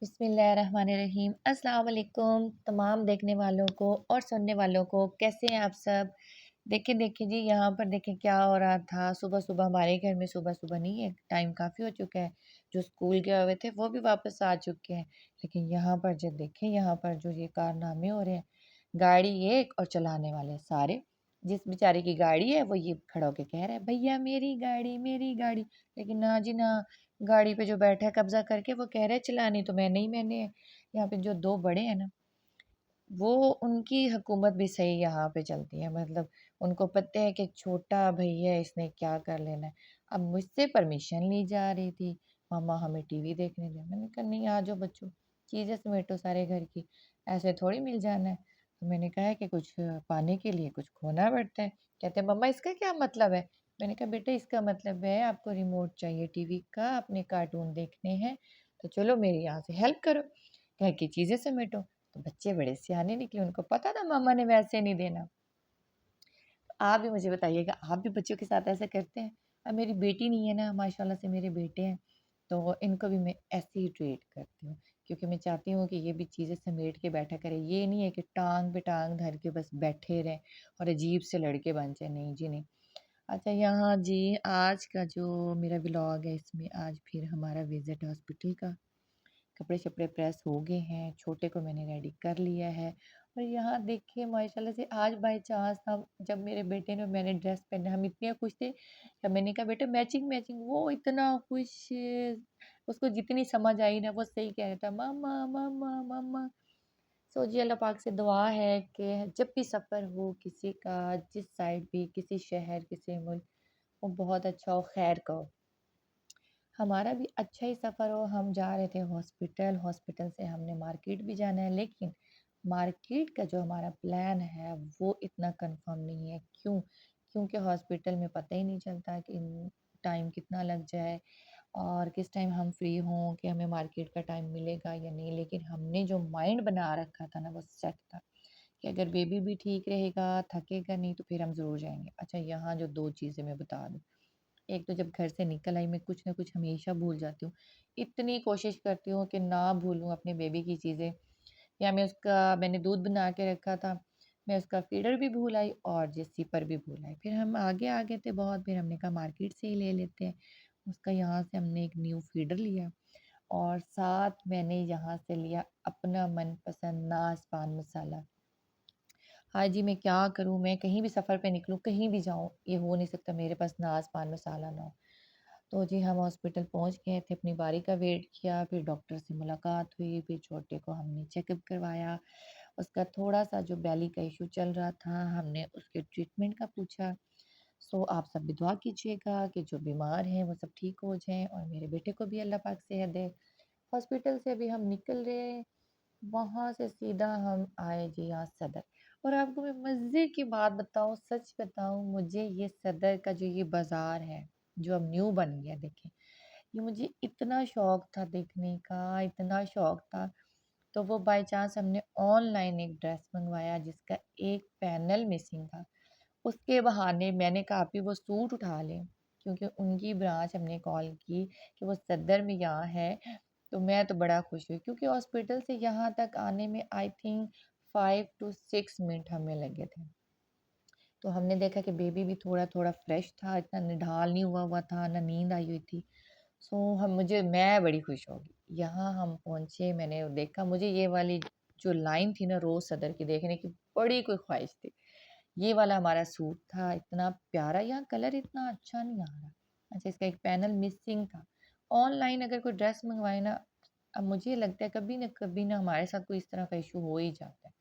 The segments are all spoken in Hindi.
बिस्मिल्लाहिर्रहमानिर्रहीम। अस्सलाम वालेकुम तमाम देखने वालों को और सुनने वालों को। कैसे हैं आप सब? देखिए देखिए जी, यहाँ पर देखिए क्या हो रहा था। सुबह सुबह हमारे घर में, सुबह सुबह नहीं है, टाइम काफ़ी हो चुका है। जो स्कूल गए हुए थे वो भी वापस आ चुके हैं। लेकिन यहाँ पर जब देखें, यहाँ पर जो ये कारनामे हो रहे हैं, गाड़ी एक और चलाने वाले सारे। जिस बेचारे की गाड़ी है वो ये खड़ा होके कह रहा है, भैया मेरी गाड़ी, मेरी गाड़ी। लेकिन ना जी ना, गाड़ी पे जो बैठा है कब्जा करके वो कह रहा है चलानी तो मैंने है। यहाँ पे जो दो बड़े हैं ना, वो उनकी हुकूमत भी सही यहाँ पे चलती है। मतलब उनको पता है कि छोटा भैया इसने क्या कर लेना है। अब मुझसे परमिशन ली जा रही थी, मम्मा हमें टीवी देखने दे। मैंने कहा नहीं, आ जाओ बच्चों, चीज़ें समेटो सारे घर की, ऐसे थोड़ी मिल जाना है। तो मैंने कहा है कि कुछ पाने के लिए कुछ खोना पड़ता है। कहते हैं मम्मा इसका क्या मतलब है? मैंने कहा बेटा इसका मतलब है आपको रिमोट चाहिए टीवी का, अपने कार्टून देखने हैं, तो चलो मेरी यहाँ से हेल्प करो, घर की चीज़ें समेटो। तो बच्चे बड़े सियाने निकले, उनको पता था मम्मा ने वैसे नहीं देना। आप भी मुझे बताइएगा, आप भी बच्चों के साथ ऐसा करते हैं? अब मेरी बेटी नहीं है ना, माशाल्लाह से मेरे बेटे हैं, तो इनको भी मैं ऐसे ही ट्रीट करती हूँ, क्योंकि मैं चाहती हूँ कि ये भी चीज़ें समेट के बैठा करें। ये नहीं है कि टाँग पे टाँग धर के बस बैठे रहें और अजीब से लड़के बन जाएँ, नहीं जी नहीं। अच्छा यहाँ जी, आज का जो मेरा व्लॉग है, इसमें आज फिर हमारा विज़िट हॉस्पिटल का। कपड़े-शपड़े प्रेस हो गए हैं, छोटे को मैंने रेडी कर लिया है। और यहाँ देखिए माशाल्लाह से आज बाय चांस ना, जब मेरे बेटे ने मैंने ड्रेस पहना, हम इतने खुश थे, तब मैंने कहा बेटा मैचिंग मैचिंग, वो इतना खुश, उसको जितनी समझ आई ना वो सही कह रहा था, मम्मा मम्मा मम्मा। सो जी अल्लाह पाक से दुआ है कि जब भी सफ़र हो किसी का, जिस साइड भी, किसी शहर, किसी मुल्क, वो बहुत अच्छा हो, खैर का हो। हमारा भी अच्छा ही सफ़र हो। हम जा रहे थे हॉस्पिटल, हॉस्पिटल से हमने मार्केट भी जाना है, लेकिन मार्केट का जो हमारा प्लान है वो इतना कंफर्म नहीं है। क्यों? क्योंकि हॉस्पिटल में पता ही नहीं चलता कि टाइम कितना लग जाए और किस टाइम हम फ्री हों, कि हमें मार्केट का टाइम मिलेगा या नहीं। लेकिन हमने जो माइंड बना रखा था ना वो सेट था कि अगर बेबी भी ठीक रहेगा, थकेगा नहीं, तो फिर हम ज़रूर जाएँगे। अच्छा यहाँ जो 2 चीज़ें मैं बता दूँ। एक तो जब घर से निकल आई, मैं कुछ ना कुछ हमेशा भूल जाती हूँ। इतनी कोशिश करती हूँ कि ना भूलूँ अपने बेबी की चीज़ें, या मैंने दूध बना के रखा था, मैं उसका फीडर भी भूल आई और जे सिपर भी भूल आई। फिर हम आगे आ गए थे बहुत, फिर हमने कहा मार्केट से ही ले लेते हैं। उसका यहाँ से हमने एक न्यू फीडर लिया और साथ मैंने यहाँ से लिया अपना मनपसंद नाज़ पान मसाला। हाँ जी, मैं क्या करूँ? मैं कहीं भी सफ़र पे निकलूँ, कहीं भी जाऊँ, ये हो नहीं सकता मेरे पास नाज़ पान मसाला ना हो। तो जी हम हॉस्पिटल पहुँच गए थे, अपनी बारी का वेट किया, फिर डॉक्टर से मुलाकात हुई, फिर छोटे को हमने चेकअप करवाया। उसका थोड़ा-सा जो बेली का इश्यू चल रहा था, हमने उसके ट्रीटमेंट का पूछा। सो आप सब भी दुआ कीजिएगा कि जो बीमार हैं वो सब ठीक हो जाएँ और मेरे बेटे को भी अल्लाह पाक सेहत दे। हॉस्पिटल से अभी हम निकल रहे, वहाँ से सीधा हम आए जी यहाँ सदर। और आपको मैं मज़े की बात बताऊँ, सच बताऊँ, मुझे ये सदर का जो ये बाज़ार है, जो अब न्यू बन गया देखें, ये मुझे इतना शौक था देखने का, इतना शौक था। तो वो बाय चांस हमने ऑनलाइन एक ड्रेस मँगवाया जिसका एक पैनल मिसिंग था। उसके बहाने मैंने कहा आप ही वो सूट उठा लें, क्योंकि उनकी ब्रांच हमने कॉल की कि वो सदर में यहाँ है। तो मैं तो बड़ा खुश हुई, क्योंकि हॉस्पिटल से यहाँ तक आने में आई थिंक 5 टू 6 मिनट हमें लगे थे। तो हमने देखा कि बेबी भी थोड़ा-थोड़ा फ्रेश था, इतना निढाल नहीं हुआ हुआ था, ना नींद आई हुई थी। सो हम मुझे मैं बड़ी खुश हो गई। यहाँ हम पहुँचे, मैंने देखा, मुझे ये वाली जो लाइन थी ना रोज़ सदर की देखने की बड़ी कोई ख़्वाहिश थी। ये वाला हमारा सूट था, इतना प्यारा, यहाँ कलर इतना अच्छा नहीं आ रहा। अच्छा इसका एक पैनल मिसिंग था। ऑनलाइन अगर कोई ड्रेस मँगवाए ना, अब मुझे लगता है कभी ना हमारे साथ कोई इस तरह का इश्यू हो ही जाता है।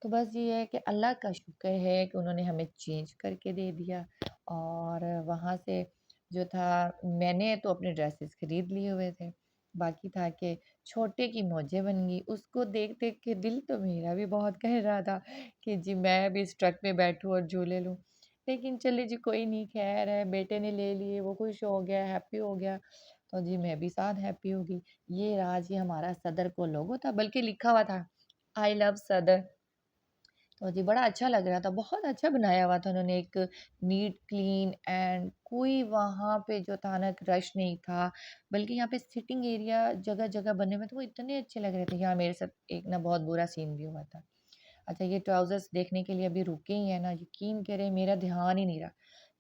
तो बस ये है कि अल्लाह का शुक्र है कि उन्होंने हमें चेंज करके दे दिया। और वहाँ से जो था, मैंने तो अपने ड्रेसेस खरीद लिए हुए थे। बाकी था कि छोटे की मौजें बन गई। उसको देख-देख के दिल तो मेरा भी बहुत कह रहा था कि जी मैं भी इस ट्रक में बैठूँ और झूले लूँ। लेकिन चलिए जी कोई नहीं, ख़ैर है, बेटे ने ले लिए, वो खुश हो गया, हैप्पी हो गया, तो जी मैं भी साथ हैप्पी हो गई। ये रहा जी हमारा सदर को लोगो था, बल्कि लिखा हुआ था आई लव सदर। तो जी बड़ा अच्छा लग रहा था, बहुत अच्छा बनाया हुआ था उन्होंने, एक नीट, क्लीन एंड कोई वहाँ पे जो था ना रश नहीं था, बल्कि यहाँ पे सिटिंग एरिया जगह-जगह बने हुए थे, वो इतने अच्छे लग रहे थे। यहाँ मेरे साथ एक ना बहुत बुरा सीन भी हुआ था। अच्छा ये ट्राउज़र्स देखने के लिए अभी रुके ही हैं ना, यकीन करें मेरा ध्यान ही नहीं रहा।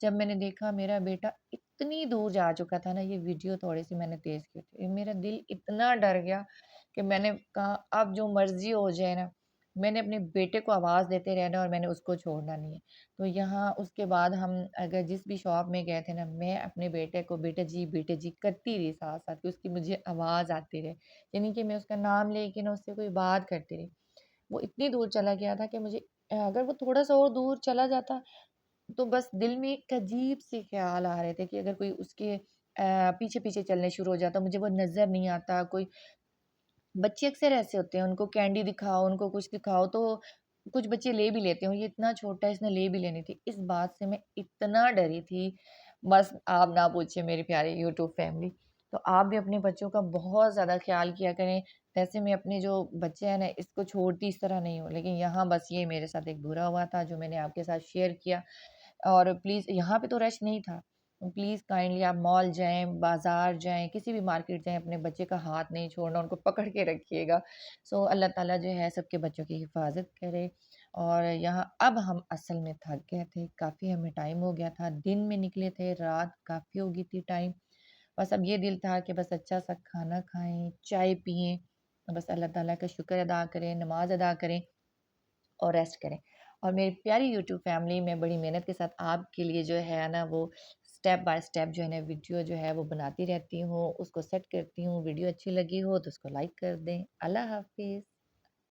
जब मैंने देखा मेरा बेटा इतनी दूर जा चुका था ना, ये वीडियो थोड़ी-सी मैंने तेज़ की थी। मेरा दिल इतना डर गया कि मैंने कहा अब जो मर्ज़ी हो जाए ना, मैंने अपने बेटे को आवाज़ देते रहना और मैंने उसको छोड़ना नहीं है। तो यहाँ उसके बाद हम अगर जिस भी शॉप में गए थे ना, मैं अपने बेटे को बेटा जी करती रही साथ-साथ कि उसकी मुझे आवाज़ आती रहे। यानी कि मैं उसका नाम लेके ना उससे कोई बात करती रही। वो इतनी दूर चला गया था कि मुझे अगर वो थोड़ा-सा और दूर चला जाता, तो बस दिल में एक अजीब-से ख़्याल आ रहे थे कि अगर कोई उसके पीछे-पीछे चलने शुरू हो जाता, मुझे वो नज़र नहीं आता, कोई बच्चे अक्सर ऐसे होते हैं, उनको कैंडी दिखाओ, उनको कुछ दिखाओ तो कुछ बच्चे ले भी लेते हैं और ये इतना छोटा है इसने ले भी लेनी थी। इस बात से मैं इतना डरी थी, बस आप ना पूछिए मेरी प्यारी यूट्यूब फैमिली। तो आप भी अपने बच्चों का बहुत ज़्यादा ख़्याल किया करें। वैसे मैं अपने जो बच्चे हैं ना इसको छोड़ती इस तरह नहीं हूँ, लेकिन यहाँ बस ये मेरे साथ एक बुरा हुआ था जो मैंने आपके साथ शेयर किया। और प्लीज़ यहाँ पे तो रश नहीं था। प्लीज़ काइंडली आप मॉल जाएँ, बाज़ार जाएँ, किसी भी मार्केट जाएँ, अपने बच्चे का हाथ नहीं छोड़ना, उनको पकड़ के रखिएगा। सो अल्लाह ताला जो है सबके बच्चों की हिफ़ाज़त करे। और यहाँ अब हम असल में थक गए थे, काफ़ी हमें टाइम हो गया था, दिन में निकले थे, रात काफ़ी हो गई थी टाइम। बस अब ये दिल था कि बस अच्छा-सा खाना खाएँ, चाय पिएँ, बस अल्लाह ताला का शुक्र अदा करें, नमाज़ अदा करें और रेस्ट करें। और मेरी प्यारी यूट्यूब फैमिली मैं बड़ी मेहनत के साथ आपके लिए जो है ना वो स्टेप बाय स्टेप जो है ना वीडियो जो है वो बनाती रहती हूँ, उसको सेट करती हूँ। वीडियो अच्छी लगी हो तो उसको लाइक कर दें। अल्लाह हाफ़िज़।